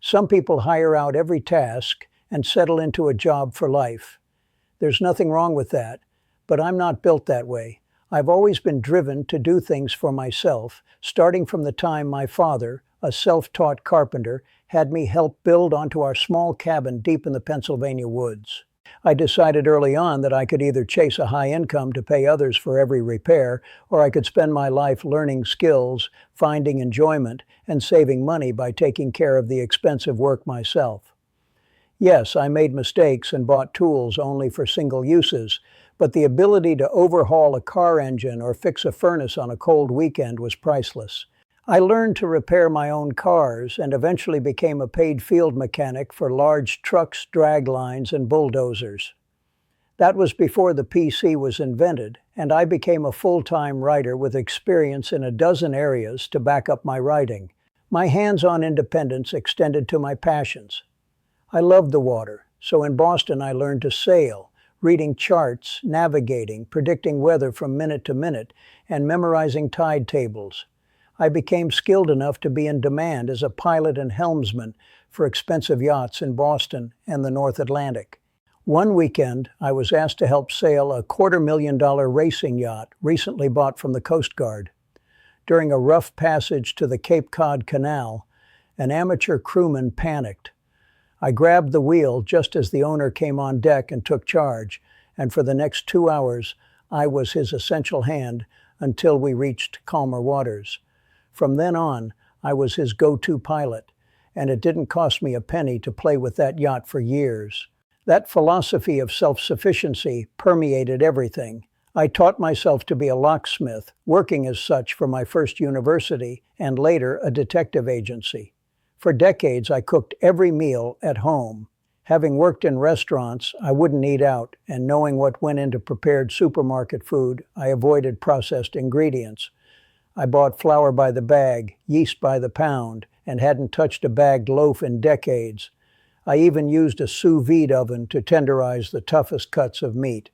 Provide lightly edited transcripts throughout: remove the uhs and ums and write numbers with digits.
Some people hire out every task and settle into a job for life. There's nothing wrong with that, but I'm not built that way. I've always been driven to do things for myself, starting from the time my father, a self-taught carpenter, had me help build onto our small cabin deep in the Pennsylvania woods. I decided early on that I could either chase a high income to pay others for every repair, or I could spend my life learning skills, finding enjoyment, and saving money by taking care of the expensive work myself. Yes, I made mistakes and bought tools only for single uses, but the ability to overhaul a car engine or fix a furnace on a cold weekend was priceless. I learned to repair my own cars and eventually became a paid field mechanic for large trucks, drag lines, and bulldozers. That was before the PC was invented, and I became a full-time writer with experience in a dozen areas to back up my writing. My hands-on independence extended to my passions. I loved the water, so in Boston I learned to sail, reading charts, navigating, predicting weather from minute to minute, and memorizing tide tables. I became skilled enough to be in demand as a pilot and helmsman for expensive yachts in Boston and the North Atlantic. One weekend, I was asked to help sail a $250,000 racing yacht recently bought from the Coast Guard. During a rough passage to the Cape Cod Canal, an amateur crewman panicked. I grabbed the wheel just as the owner came on deck and took charge, and for the next 2 hours, I was his essential hand until we reached calmer waters. From then on, I was his go-to pilot, and it didn't cost me a penny to play with that yacht for years. That philosophy of self-sufficiency permeated everything. I taught myself to be a locksmith, working as such for my first university and later a detective agency. For decades, I cooked every meal at home. Having worked in restaurants, I wouldn't eat out, and knowing what went into prepared supermarket food, I avoided processed ingredients. I bought flour by the bag, yeast by the pound, and hadn't touched a bagged loaf in decades. I even used a sous vide oven to tenderize the toughest cuts of meat.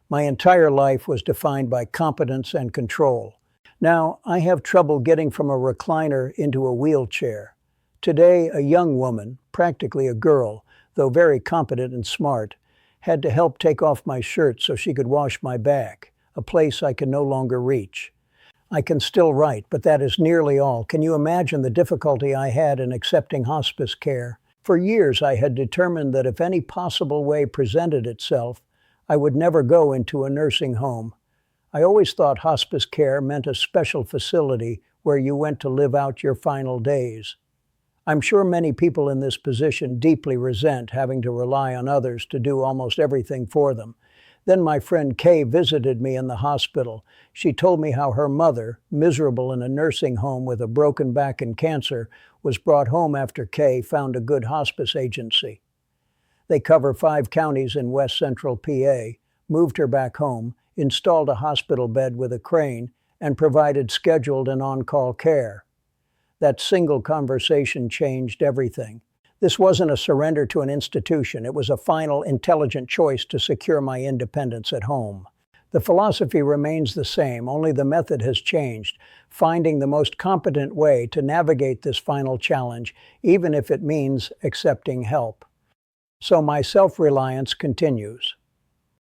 My entire life was defined by competence and control. Now, I have trouble getting from a recliner into a wheelchair. Today, a young woman, practically a girl, though very competent and smart, had to help take off my shirt so she could wash my back, a place I can no longer reach. I can still write, but that is nearly all. Can you imagine the difficulty I had in accepting hospice care? For years, I had determined that if any possible way presented itself, I would never go into a nursing home. I always thought hospice care meant a special facility where you went to live out your final days. I'm sure many people in this position deeply resent having to rely on others to do almost everything for them. Then my friend Kay visited me in the hospital. She told me how her mother, miserable in a nursing home with a broken back and cancer, was brought home after Kay found a good hospice agency. They cover 5 counties in west central PA, moved her back home, installed a hospital bed with a crane, and provided scheduled and on-call care. That single conversation changed everything. This wasn't a surrender to an institution. It was a final, intelligent choice to secure my independence at home. The philosophy remains the same, only the method has changed, finding the most competent way to navigate this final challenge, even if it means accepting help. So my self-reliance continues.